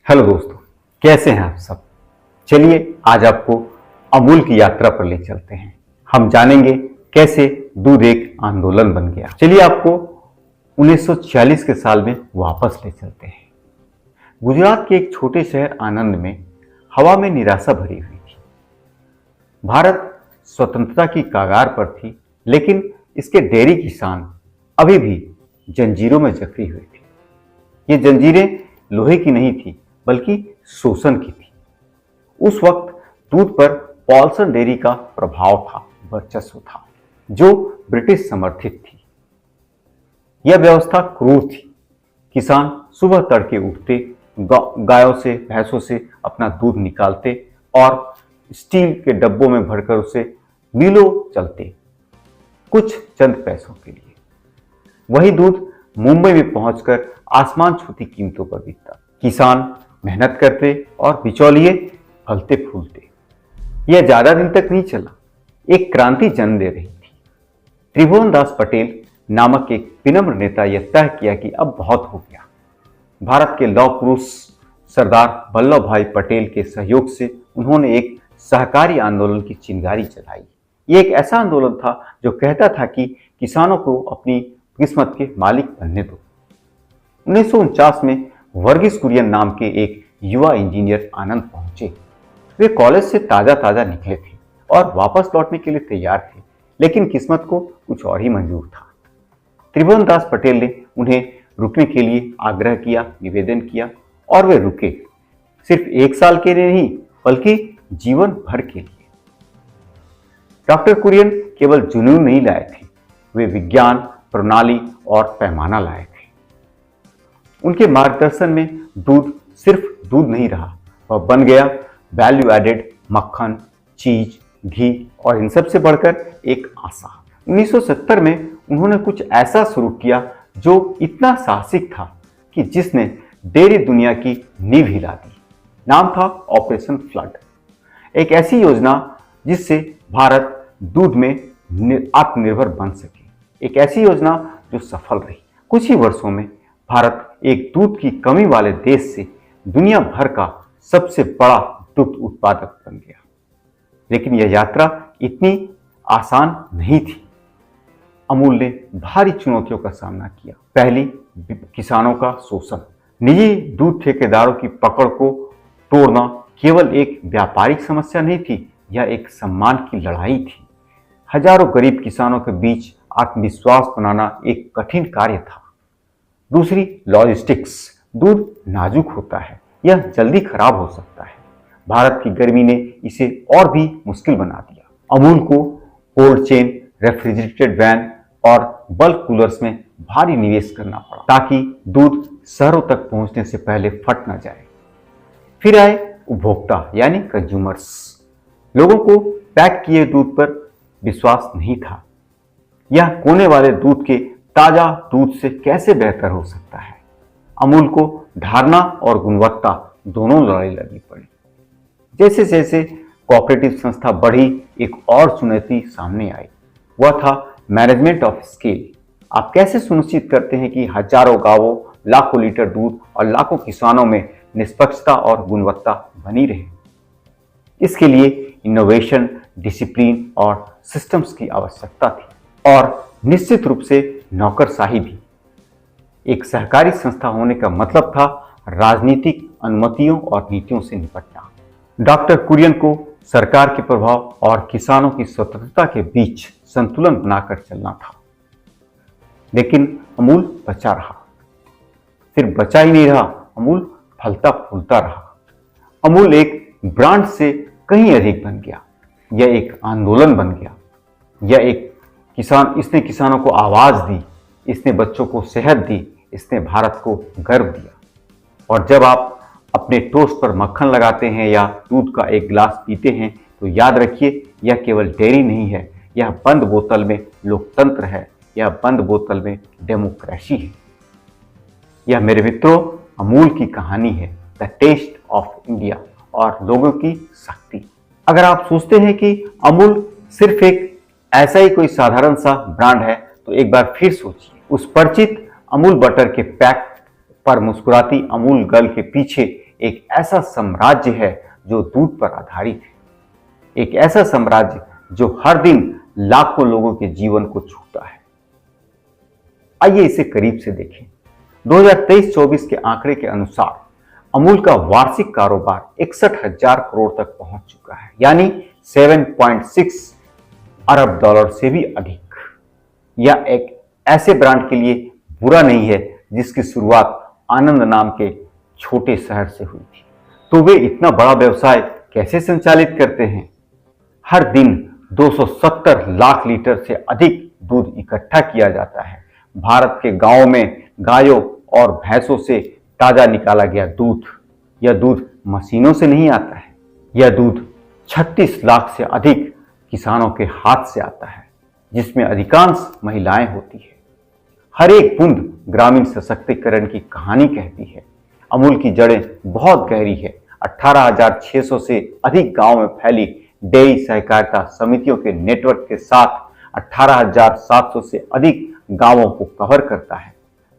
Hello दोस्तों, कैसे हैं आप सब। चलिए आज आपको अमूल की यात्रा पर ले चलते हैं। हम जानेंगे कैसे दूध एक आंदोलन बन गया। चलिए आपको 1940 के साल में वापस ले चलते हैं। गुजरात के एक छोटे शहर आनंद में हवा में निराशा भरी हुई थी। भारत स्वतंत्रता की कगार पर थी, लेकिन इसके डेयरी किसान अभी भी जंजीरों में जकड़ी हुई थी। ये जंजीरें लोहे की नहीं थी, बल्कि शोषण की थी। उस वक्त दूध पर पॉल्सन डेयरी का प्रभाव था, वर्चस्व था, जो ब्रिटिश समर्थित थी। यह व्यवस्था क्रूर थी। किसान सुबह तड़के उठते, गायों से भैंसों से अपना दूध निकालते और स्टील के डब्बों में भरकर उसे मिलों चलते, कुछ चंद पैसों के लिए। वही दूध मुंबई में पहुंचकर आसमान छूती कीमतों पर बिकता। किसान मेहनत करते और बिचौलिए फलते फूलते। यह ज्यादा दिन तक नहीं चला, एक क्रांति जन्म ले रही थी। त्रिभुवन दास पटेल नामक एक विनम्र नेता यह तय किया कि अब बहुत हो गया। भारत के लौह पुरुष सरदार वल्लभ भाई पटेल के सहयोग से उन्होंने एक सहकारी आंदोलन की चिंगारी जलाई। यह एक ऐसा आंदोलन था जो कहता था कि किसानों को अपनी किस्मत के मालिक बनने दो। 1949 में वर्गीस कुरियन नाम के एक युवा इंजीनियर आनंद पहुंचे। वे कॉलेज से ताजा निकले थे और वापस लौटने के लिए तैयार थे, लेकिन किस्मत को कुछ और ही मंजूर था। त्रिभुवन दास पटेल ने उन्हें रुकने के लिए आग्रह किया, निवेदन किया और वे रुके। सिर्फ एक साल के लिए नहीं, बल्कि जीवन भर के लिए। डॉक्टर कुरियन केवल जुनून नहीं लाए थे, वे विज्ञान, प्रणाली और पैमाना लाए थे। उनके मार्गदर्शन में दूध सिर्फ दूध नहीं रहा, वह बन गया वैल्यू एडेड मक्खन, चीज, घी और इन सब से बढ़कर एक आशा। 1970 में उन्होंने कुछ ऐसा शुरू किया जो इतना साहसिक था कि जिसने डेयरी दुनिया की नींव हिला दी। नाम था ऑपरेशन फ्लड। एक ऐसी योजना जिससे भारत दूध में आत्मनिर्भर बन सके। एक ऐसी योजना जो सफल रही। कुछ ही वर्षों में भारत एक दूध की कमी वाले देश से दुनिया भर का सबसे बड़ा दूध उत्पादक बन गया। लेकिन यह यात्रा इतनी आसान नहीं थी। अमूल ने भारी चुनौतियों का सामना किया। पहली, किसानों का शोषण। निजी दूध ठेकेदारों की पकड़ को तोड़ना केवल एक व्यापारिक समस्या नहीं थी, यह एक सम्मान की लड़ाई थी। हजारों गरीब किसानों के बीच आत्मविश्वास बनाना एक कठिन कार्य था। दूसरी, लॉजिस्टिक्स। दूध नाजुक होता है, यह जल्दी खराब हो सकता है। भारत की गर्मी ने इसे और भी मुश्किल बना दिया। अमूल को कोल्ड चेन, रेफ्रिजरेटेड वैन और बल्क कूलर्स में भारी निवेश करना पड़ा ताकि दूध शहरों तक पहुंचने से पहले फट न जाए। फिर आए उपभोक्ता यानी कंज्यूमर्स। लोगों को पैक किए दूध पर विश्वास नहीं था। यह कोने वाले दूध के ताजा दूध से कैसे बेहतर हो सकता है। अमूल को धारणा और गुणवत्ता दोनों लड़ाई लड़नी पड़ी। जैसे जैसे कोऑपरेटिव संस्था बढ़ी, एक और चुनौती सामने आई। वह था मैनेजमेंट ऑफ स्केल। आप कैसे सुनिश्चित करते हैं कि हजारों गांवों, लाखों लीटर दूध और लाखों किसानों में निष्पक्षता और गुणवत्ता बनी रहे। इसके लिए इनोवेशन, डिसिप्लिन और सिस्टम्स की आवश्यकता थी, और निश्चित रूप से नौकरशाही भी। एक सहकारी संस्था होने का मतलब था राजनीतिक अनुमतियों और नीतियों से निपटना। डॉक्टर कुरियन को सरकार के प्रभाव और किसानों की स्वतंत्रता के बीच संतुलन बनाकर चलना था। लेकिन अमूल बचा रहा। सिर्फ बचा ही नहीं रहा, अमूल फलता फूलता रहा। अमूल एक ब्रांड से कहीं अधिक बन गया। यह एक आंदोलन बन गया। यह एक इसने किसानों को आवाज दी, इसने बच्चों को सेहत दी, इसने भारत को गर्व दिया। और जब आप अपने टोस्ट पर मक्खन लगाते हैं या दूध का एक गिलास पीते हैं, तो याद रखिए, यह केवल डेयरी नहीं है, यह बंद बोतल में लोकतंत्र है, यह बंद बोतल में डेमोक्रेसी है। यह मेरे मित्रों अमूल की कहानी है, द टेस्ट ऑफ इंडिया और लोगों की शक्ति। अगर आप सोचते हैं कि अमूल सिर्फ एक ऐसा ही कोई साधारण सा ब्रांड है, तो एक बार फिर सोचिए। उस परिचित अमूल बटर के पैक पर मुस्कुराती अमूल गर्ल के पीछे एक ऐसा साम्राज्य है जो दूध पर आधारित है, एक ऐसा साम्राज्य जो हर दिन लाखों लोगों के जीवन को छूता है। आइए इसे करीब से देखें। 2023-24 के आंकड़े के अनुसार अमूल का वार्षिक कारोबार 61,000 करोड़ तक पहुंच चुका है, यानी 7.6 अरब डॉलर से भी अधिक। यह एक ऐसे ब्रांड के लिए बुरा नहीं है जिसकी शुरुआत आनंद नाम के छोटे शहर से हुई थी। तो वे इतना बड़ा व्यवसाय कैसे संचालित करते हैं? हर दिन 270 लाख लीटर से अधिक दूध इकट्ठा किया जाता है। भारत के गांवों में गायों और भैंसों से ताजा निकाला गया दूध, यह दूध मशीनों से नहीं आता है। यह दूध 36 लाख से अधिक किसानों के हाथ से आता है, जिसमें अधिकांश महिलाएं होती है। हर एक बूंद ग्रामीण सशक्तिकरण की कहानी कहती है। अमूल की जड़ें बहुत गहरी है। 18,600 से अधिक गांवों में फैली डेयरी सहकारिता समितियों के नेटवर्क के साथ 18,700 से अधिक गांवों को कवर करता है।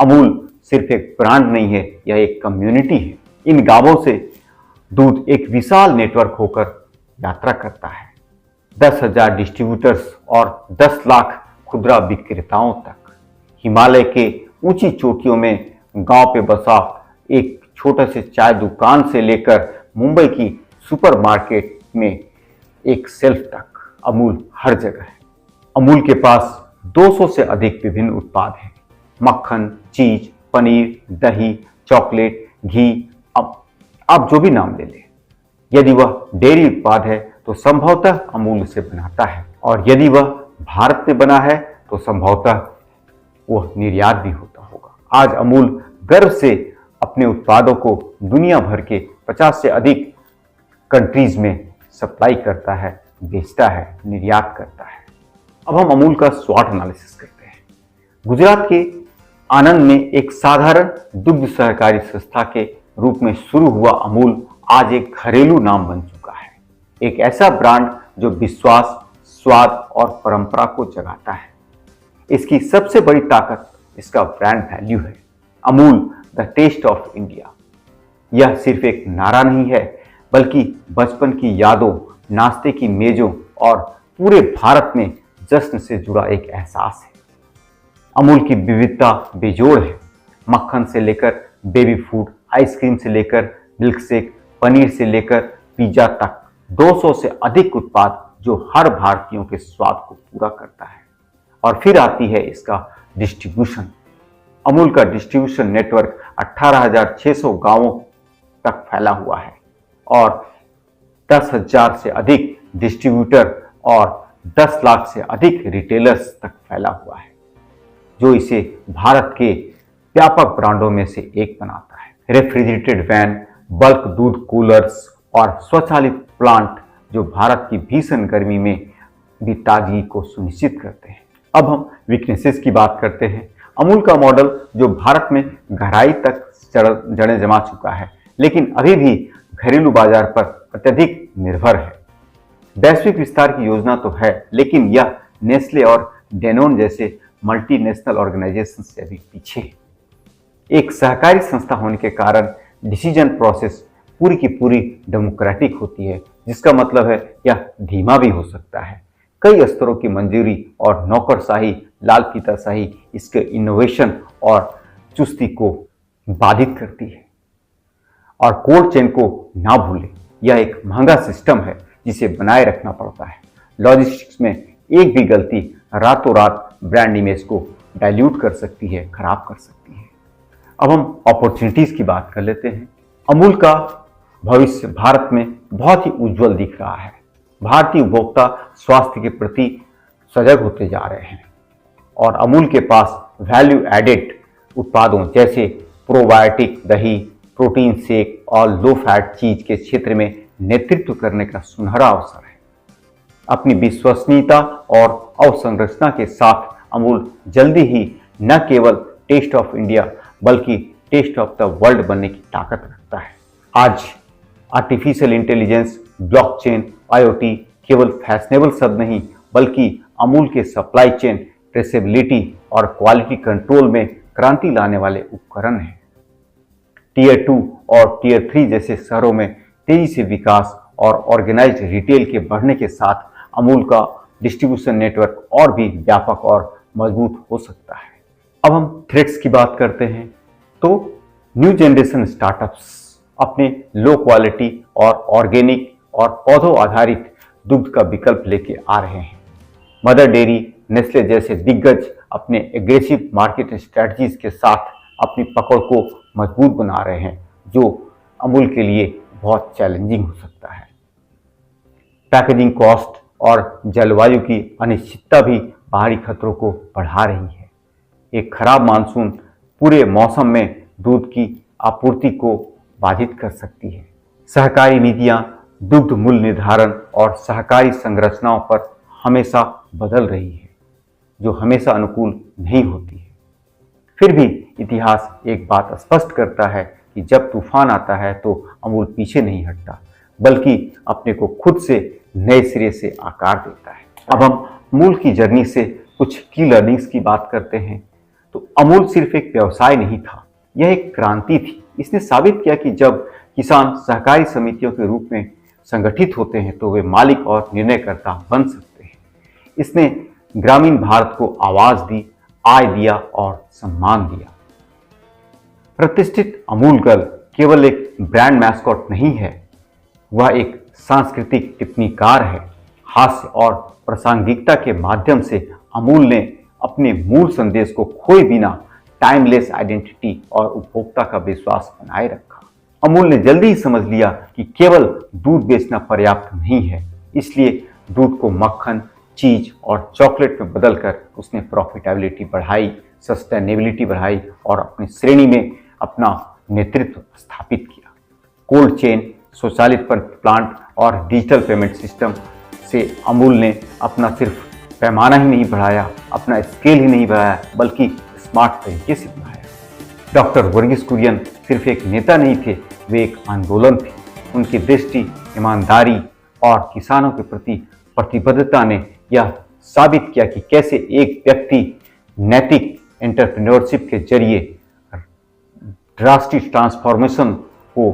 अमूल सिर्फ एक ब्रांड नहीं है, यह एक कम्युनिटी है। इन गांवों से दूध एक विशाल नेटवर्क होकर यात्रा करता है, 10,000 डिस्ट्रीब्यूटर्स और 10 लाख खुदरा विक्रेताओं तक। हिमालय के ऊंची चोटियों में गांव पे बसा एक छोटे से चाय दुकान से लेकर मुंबई की सुपरमार्केट में एक सेल्फ तक, अमूल हर जगह है। अमूल के पास 200 से अधिक विभिन्न उत्पाद हैं। मक्खन, चीज, पनीर, दही, चॉकलेट, घी, आप जो भी नाम ले लें। यदि वह डेयरी उत्पाद है तो संभवतः अमूल उसे बनाता है, और यदि वह भारत में बना है तो संभवतः वह निर्यात भी होता होगा। आज अमूल गर्व से अपने उत्पादों को दुनिया भर के 50 से अधिक कंट्रीज में सप्लाई करता है, बेचता है, निर्यात करता है। अब हम अमूल का स्वॉट एनालिसिस करते हैं। गुजरात के आनंद में एक साधारण दुग्ध सहकारी संस्था के रूप में शुरू हुआ अमूल आज एक घरेलू नाम बन चुका है। एक ऐसा ब्रांड जो विश्वास, स्वाद और परंपरा को जगाता है। इसकी सबसे बड़ी ताकत इसका ब्रांड वैल्यू है। Amul the taste of India, यह सिर्फ एक नारा नहीं है, बल्कि बचपन की यादों, नाश्ते की मेजों और पूरे भारत में जश्न से जुड़ा एक एहसास है। अमूल की विविधता बेजोड़ है। मक्खन से लेकर बेबी फूड, आइसक्रीम से लेकर मिल्क शेक, पनीर से लेकर पिज्जा तक 200 से अधिक उत्पाद जो हर भारतीयों के स्वाद को पूरा करता है। और फिर आती है इसका डिस्ट्रीब्यूशन। अमूल का डिस्ट्रीब्यूशन नेटवर्क 18,600 गांवों तक फैला हुआ है और 10,000 से अधिक डिस्ट्रीब्यूटर और 10 लाख से अधिक रिटेलर्स तक फैला हुआ है, जो इसे भारत के व्यापक ब्रांडों में से एक बनाता है। रेफ्रिजरेटेड वैन, बल्क दूध कूलर्स और स्वचालित प्लांट जो भारत की भीषण गर्मी में भी ताजगी को सुनिश्चित करते हैं। अब हम वीकनेसेस की बात करते हैं। अमूल का मॉडल जो भारत में गहराई तक जड़ें जमा चुका है, लेकिन अभी भी घरेलू बाजार पर अत्यधिक निर्भर है। वैश्विक विस्तार की योजना तो है, लेकिन यह नेस्ले और डेनोन जैसे मल्टीनेशनल ऑर्गेनाइजेशन से अभी पीछे है। एक सहकारी संस्था होने के कारण डिसीजन प्रोसेस पूरी की पूरी डेमोक्रेटिक होती है, जिसका मतलब है यह धीमा भी हो सकता है। कई स्तरों की मंजूरी और नौकरशाही, लाल फीताशाही इसके इनोवेशन और चुस्ती को बाधित करती है। और कोल्ड चेन को ना भूलें, यह एक महंगा सिस्टम है जिसे बनाए रखना पड़ता है। लॉजिस्टिक्स में एक भी गलती रातों रात ब्रांड इमेज को डाइल्यूट कर सकती है, खराब कर सकती है। अब हम अपॉर्चुनिटीज की बात कर लेते हैं। अमूल का भविष्य भारत में बहुत ही उज्जवल दिख रहा है। भारतीय उपभोक्ता स्वास्थ्य के प्रति सजग होते जा रहे हैं और अमूल के पास वैल्यू एडेड उत्पादों जैसे प्रोबायोटिक दही, प्रोटीन शेक और लो फैट चीज के क्षेत्र में नेतृत्व करने का सुनहरा अवसर है। अपनी विश्वसनीयता और अवसंरचना के साथ अमूल जल्दी ही न केवल टेस्ट ऑफ इंडिया बल्कि टेस्ट ऑफ द वर्ल्ड बनने की ताकत रखता है। आज आर्टिफिशियल इंटेलिजेंस, ब्लॉकचेन, IoT केवल फैशनेबल शब्द नहीं, बल्कि अमूल के सप्लाई चेन, ट्रेसेबिलिटी और क्वालिटी कंट्रोल में क्रांति लाने वाले उपकरण हैं। टियर 2 और टियर 3 जैसे शहरों में तेजी से विकास और ऑर्गेनाइज्ड रिटेल के बढ़ने के साथ अमूल का डिस्ट्रीब्यूशन नेटवर्क और भी व्यापक और मजबूत हो सकता है। अब हम थ्रेट्स की बात करते हैं तो न्यू जनरेशन स्टार्टअप्स अपने लो क्वालिटी और ऑर्गेनिक और पौधों आधारित दुग्ध का विकल्प लेके आ रहे हैं। मदर डेयरी, नेस्ले जैसे दिग्गज अपने एग्रेसिव मार्केट स्ट्रेटजीज के साथ अपनी पकड़ को मजबूत बना रहे हैं, जो अमूल के लिए बहुत चैलेंजिंग हो सकता है। पैकेजिंग कॉस्ट और जलवायु की अनिश्चितता भी बाहरी खतरों को बढ़ा रही है। एक खराब मानसून पूरे मौसम में दूध की आपूर्ति को बाधित कर सकती है। सहकारी नीतियां दुग्ध मूल्य निर्धारण और सहकारी संरचनाओं पर हमेशा बदल रही है, जो हमेशा अनुकूल नहीं होती है। फिर भी इतिहास एक बात स्पष्ट करता है कि जब तूफान आता है तो अमूल पीछे नहीं हटता, बल्कि अपने को खुद से नए सिरे से आकार देता है। अब हम अमूल की जर्नी से कुछ की लर्निंग्स की बात करते हैं। तो अमूल सिर्फ एक व्यवसाय नहीं था, यह एक क्रांति थी। इसने साबित किया कि जब किसान सहकारी समितियों के रूप में संगठित होते हैं तो वे मालिक और निर्णयकर्ता बन सकते हैं। इसने ग्रामीण भारत को आवाज दी, आय दिया और सम्मान दिया। प्रतिष्ठित अमूल गर्ल केवल एक ब्रांड मैस्कॉट नहीं है, वह एक सांस्कृतिक टिप्पणीकार है। हास्य और प्रासंगिकता के माध्यम से अमूल ने अपने मूल संदेश को खोए बिना टाइमलेस आइडेंटिटी और उपभोक्ता का विश्वास बनाए रखा। अमूल ने जल्दी ही समझ लिया कि केवल दूध बेचना पर्याप्त नहीं है, इसलिए दूध को मक्खन, चीज और चॉकलेट में बदलकर उसने प्रॉफिटेबिलिटी बढ़ाई, सस्टेनेबिलिटी बढ़ाई और अपनी श्रेणी में अपना नेतृत्व स्थापित किया। कोल्ड चेन, स्वचालित प्लांट और डिजिटल पेमेंट सिस्टम से अमूल ने अपना सिर्फ पैमाना ही नहीं बढ़ाया, अपना स्केल ही नहीं बढ़ाया, बल्कि स्मार्ट तरीके से बढ़ाया। डॉक्टर वर्गीस कुरियन सिर्फ एक नेता नहीं थे, वे एक आंदोलन थे। उनकी दृष्टि, ईमानदारी और किसानों के प्रति प्रतिबद्धता ने यह साबित किया कि कैसे एक व्यक्ति नैतिक एंटरप्रेन्योरशिप के जरिए राष्ट्रीय ट्रांसफॉर्मेशन को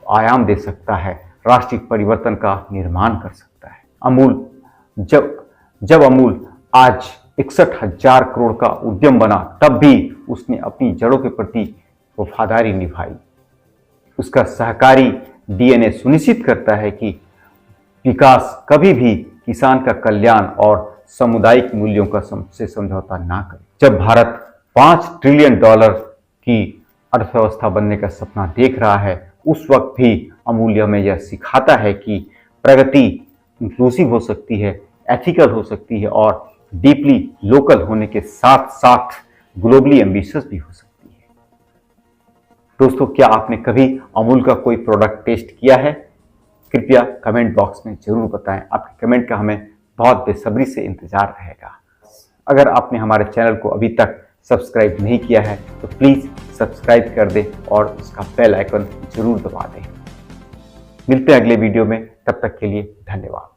आयाम दे सकता है, राष्ट्रीय परिवर्तन का निर्माण कर सकता है। अमूल जब अमूल आज 61,000 करोड़ का उद्यम बना, तब भी उसने अपनी जड़ों के प्रति वफादारी निभाई। उसका सहकारी डीएनए सुनिश्चित करता है कि विकास कभी भी किसान का कल्याण और सामुदायिक मूल्यों का से समझौता ना करे। जब भारत $5 ट्रिलियन की अर्थव्यवस्था बनने का सपना देख रहा है, उस वक्त भी अमूल हमें यह सिखाता है कि प्रगति इंक्लूसिव हो सकती है, एथिकल हो सकती है और डीपली लोकल होने के साथ साथ ग्लोबली एम्बिशियस भी हो सकती है। दोस्तों, क्या आपने कभी अमूल का कोई प्रोडक्ट टेस्ट किया है? कृपया कमेंट बॉक्स में जरूर बताएं। आपके कमेंट का हमें बहुत बेसब्री से इंतजार रहेगा। अगर आपने हमारे चैनल को अभी तक सब्सक्राइब नहीं किया है तो प्लीज़ सब्सक्राइब कर दें और उसका बेल आइकन जरूर दबा दें। मिलते हैं अगले वीडियो में, तब तक के लिए धन्यवाद।